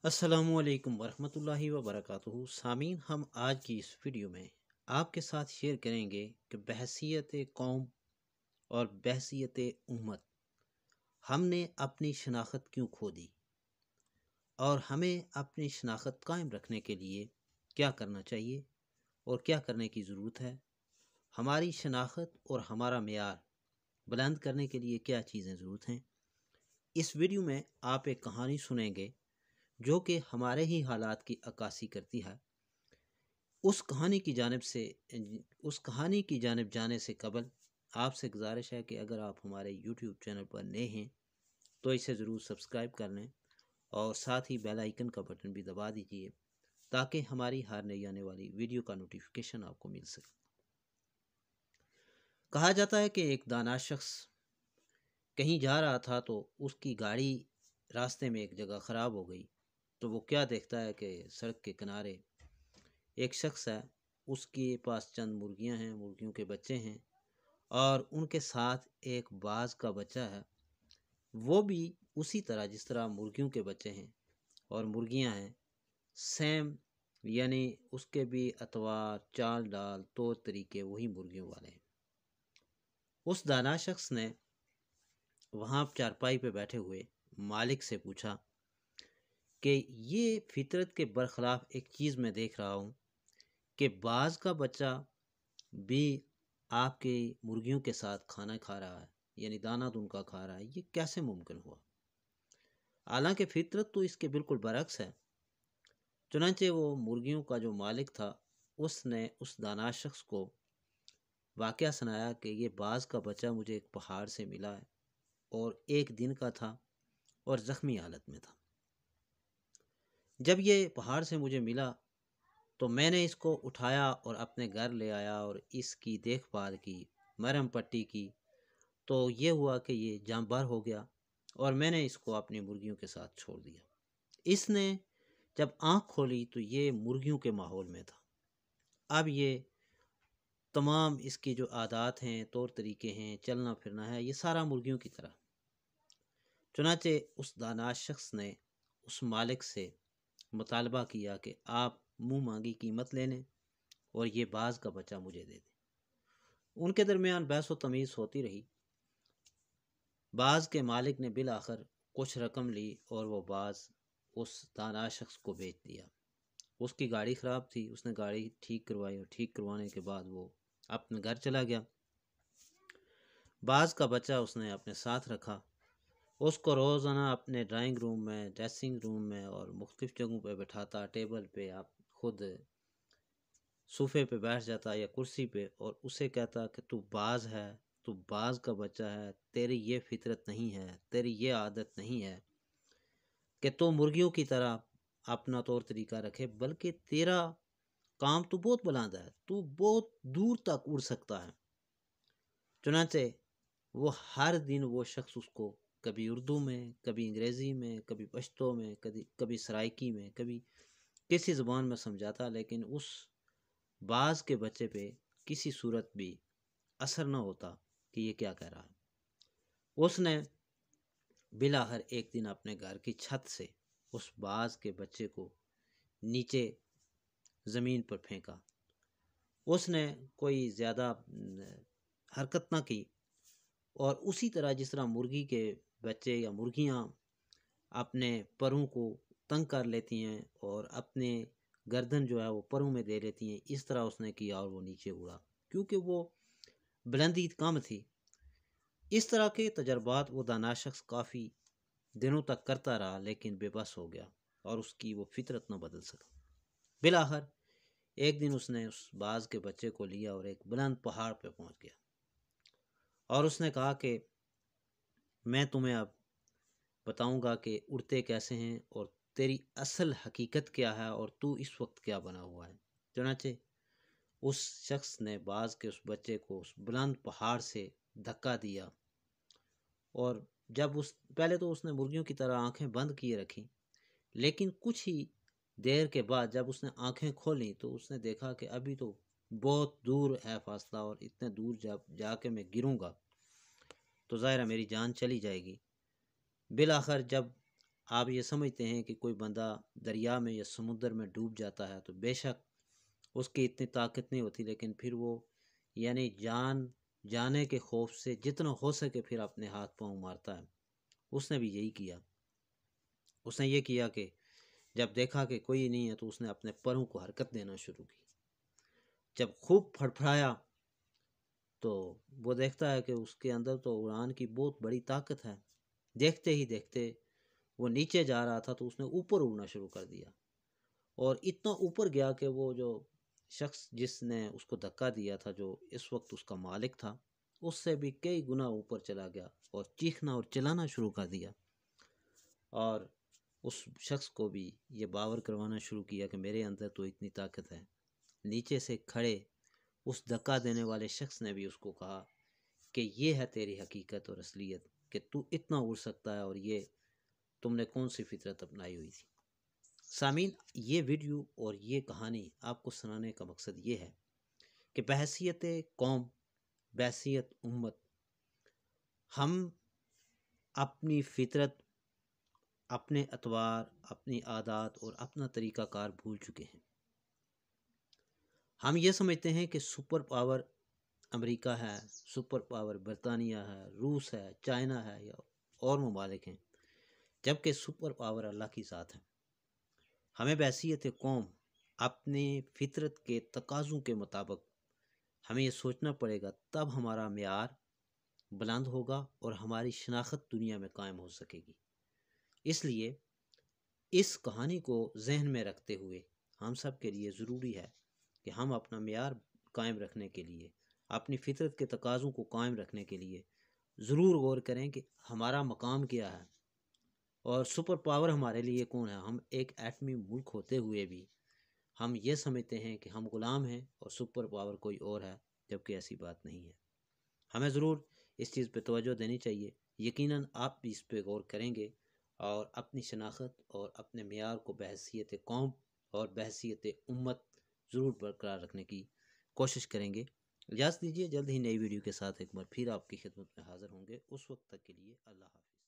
अस्सलामुअलैकुम वरहमतुल्लाहि वबरकातुहू। सामीन, हम आज की इस वीडियो में आपके साथ शेयर करेंगे कि बहसीयत कौम और बहसीयत उम्मत हमने अपनी शनाख्त क्यों खो दी और हमें अपनी शनाख्त कायम रखने के लिए क्या करना चाहिए और क्या करने की ज़रूरत है। हमारी शनाख्त और हमारा मेयार बुलंद करने के लिए क्या चीज़ें ज़रूरत हैं। इस वीडियो में आप एक कहानी सुनेंगे जो कि हमारे ही हालात की अक्कासी करती है। उस कहानी की जानिब जाने से कबल आपसे गुजारिश है कि अगर आप हमारे YouTube चैनल पर नए हैं तो इसे ज़रूर सब्सक्राइब कर लें और साथ ही बेल आइकन का बटन भी दबा दीजिए ताकि हमारी हर नई आने वाली वीडियो का नोटिफिकेशन आपको मिल सके। कहा जाता है कि एक दाना शख्स कहीं जा रहा था तो उसकी गाड़ी रास्ते में एक जगह ख़राब हो गई। तो वो क्या देखता है कि सड़क के किनारे एक शख्स है, उसके पास चंद मुर्गियां हैं, मुर्गियों के बच्चे हैं और उनके साथ एक बाज का बच्चा है। वो भी उसी तरह जिस तरह मुर्गियों के बच्चे हैं और मुर्गियां हैं, सेम, यानी उसके भी अतवार, चाल डाल, तौर तरीके वही मुर्गियों वाले हैं। उस दाना शख्स ने वहाँ चारपाई पे बैठे हुए मालिक से पूछा कि ये फितरत के बरखिलाफ एक चीज़ मैं देख रहा हूँ कि बाज का बच्चा भी आपके मुर्गियों के साथ खाना खा रहा है, यानी दाना उनका खा रहा है। ये कैसे मुमकिन हुआ? हालांकि फितरत तो इसके बिल्कुल बरक्स है। चुनांचे वो मुर्गियों का जो मालिक था उसने उस दाना शख्स को वाकया सुनाया कि ये बाज का बच्चा मुझे एक पहाड़ से मिला है और एक दिन का था और ज़ख्मी हालत में था। जब ये पहाड़ से मुझे मिला तो मैंने इसको उठाया और अपने घर ले आया और इसकी देखभाल की, मरहम पट्टी की। तो ये हुआ कि ये जांबार हो गया और मैंने इसको अपनी मुर्गियों के साथ छोड़ दिया। इसने जब आंख खोली तो ये मुर्गियों के माहौल में था। अब ये तमाम इसकी जो आदत हैं, तौर तरीके हैं, चलना फिरना है, ये सारा मुर्गियों की तरह। चुनाचे उस दानाश शख्स ने उस मालिक से मुतालबा किया कि आप मुंह मांगी कीमत ले लें और ये बाज का बच्चा मुझे दे दें। उनके दरमियान बहस व तमीज़ होती रही। बाज के मालिक ने बिल आखिर कुछ रकम ली और वो बाज उस दाना शख्स को बेच दिया। उसकी गाड़ी ख़राब थी, उसने गाड़ी ठीक करवाई और ठीक करवाने के बाद वो अपने घर चला गया। बाज का बच्चा उसने अपने साथ रखा। उसको रोज़ाना अपने ड्राइंग रूम में, ड्रेसिंग रूम में और मुख्तलिफ़ जगहों पे बैठाता, टेबल पे, आप खुद सोफ़े पे बैठ जाता या कुर्सी पे, और उसे कहता कि तू बाज है, तू बाज का बच्चा है, तेरी ये फितरत नहीं है, तेरी ये आदत नहीं है कि तू मुर्गियों की तरह अपना तौर तरीका रखे, बल्कि तेरा काम तो बहुत बुलंद है, तू बहुत दूर तक उड़ सकता है। चुनांचे वो हर दिन वो शख्स उसको कभी उर्दू में, कभी अंग्रेज़ी में, कभी पश्तो में, कभी सराइकी में, कभी किसी ज़ुबान में समझाता, लेकिन उस बाज के बच्चे पे किसी सूरत भी असर न होता कि ये क्या कह रहा है। उसने बिलाखिर एक दिन अपने घर की छत से उस बाज के बच्चे को नीचे ज़मीन पर फेंका। उसने कोई ज़्यादा हरकत ना की और उसी तरह जिस तरह मुर्गी के बच्चे या मुर्गियां अपने परों को तंग कर लेती हैं और अपने गर्दन जो है वो परों में दे लेती हैं, इस तरह उसने किया और वो नीचे उड़ा, क्योंकि वो बुलंदी कम थी। इस तरह के तजर्बात वो दाना शख्स काफ़ी दिनों तक करता रहा, लेकिन बेबस हो गया और उसकी वो फितरत न बदल सका। बिलाखिर एक दिन उसने उस बाज के बच्चे को लिया और एक बुलंद पहाड़ पर पहुंच गया और उसने कहा कि मैं तुम्हें अब बताऊंगा कि उड़ते कैसे हैं और तेरी असल हकीकत क्या है और तू इस वक्त क्या बना हुआ है। चुनाचे उस शख्स ने बाज के उस बच्चे को उस बुलंद पहाड़ से धक्का दिया और जब उस पहले तो उसने मुर्गियों की तरह आंखें बंद किए रखी, लेकिन कुछ ही देर के बाद जब उसने आंखें खोली तो उसने देखा कि अभी तो बहुत दूर है फासला और इतने दूर जब जाके मैं गिरूंगा तो ज़ाहिर है मेरी जान चली जाएगी। बिलाखिर जब آپ یہ سمجھتے ہیں کہ کوئی بندہ دریا میں یا سمندر میں ڈوب جاتا ہے تو بے شک اس کی اتنی طاقت نہیں ہوتی، لیکن پھر وہ یعنی جان جانے کے خوف سے جتنا ہو سکے پھر اپنے ہاتھ پاؤں مارتا ہے۔ اس نے بھی یہی کیا، اس نے یہ کیا کہ جب دیکھا کہ کوئی نہیں ہے تو اس نے اپنے پروں کو حرکت دینا شروع کی۔ جب خوب پھڑپھڑایا تو وہ دیکھتا ہے کہ اس کے اندر تو اڑان کی بہت بڑی طاقت ہے۔ دیکھتے ہی دیکھتے وہ نیچے جا رہا تھا تو اس نے اوپر اڑنا شروع کر دیا، اور اتنا اوپر گیا کہ وہ جو شخص جس نے اس کو دھکا دیا تھا، جو اس وقت اس کا مالک تھا، اس سے بھی کئی گنا اوپر چلا گیا اور چیخنا اور چلانا شروع کر دیا، اور اس شخص کو بھی یہ باور کروانا شروع کیا کہ میرے اندر تو اتنی طاقت ہے۔ نیچے سے کھڑے اس دھکا دینے والے شخص نے بھی اس کو کہا کہ یہ ہے تیری حقیقت اور اصلیت، کہ تو اتنا اڑ سکتا ہے، اور یہ تم نے کون سی فطرت اپنائی ہوئی تھی۔ سامعین، یہ ویڈیو اور یہ کہانی آپ کو سنانے کا مقصد یہ ہے کہ بحیثیت قوم، بحیثیت امت، ہم اپنی فطرت، اپنے اطوار، اپنی عادات اور اپنا طریقہ کار بھول چکے ہیں۔ ہم یہ سمجھتے ہیں کہ سپر پاور امریکہ ہے، سپر پاور برطانیہ ہے، روس ہے، چائنا ہے یا اور ممالک ہیں، جبکہ سپر پاور اللہ کی ذات ہے۔ ہمیں بحیثیت قوم اپنے فطرت کے تقاضوں کے مطابق ہمیں یہ سوچنا پڑے گا، تب ہمارا معیار بلند ہوگا اور ہماری شناخت دنیا میں قائم ہو سکے گی۔ اس لیے اس کہانی کو ذہن میں رکھتے ہوئے ہم سب کے لیے ضروری ہے کہ ہم اپنا معیار قائم رکھنے کے لیے، اپنی فطرت کے تقاضوں کو قائم رکھنے کے لیے ضرور غور کریں کہ ہمارا مقام کیا ہے، اور سپر پاور ہمارے لیے کون ہے۔ ہم ایک ایٹمی ملک ہوتے ہوئے بھی ہم یہ سمجھتے ہیں کہ ہم غلام ہیں اور سپر پاور کوئی اور ہے، جبکہ ایسی بات نہیں ہے۔ ہمیں ضرور اس چیز پہ توجہ دینی چاہیے۔ یقیناً آپ بھی اس پہ غور کریں گے اور اپنی شناخت اور اپنے معیار کو بحیثیت قوم اور بحیثیت امت ضرور برقرار رکھنے کی کوشش کریں گے۔ اجازت دیجیے، جلد ہی نئی ویڈیو کے ساتھ ایک بار پھر آپ کی خدمت میں حاضر ہوں گے۔ اس وقت تک کے لیے اللہ حافظ۔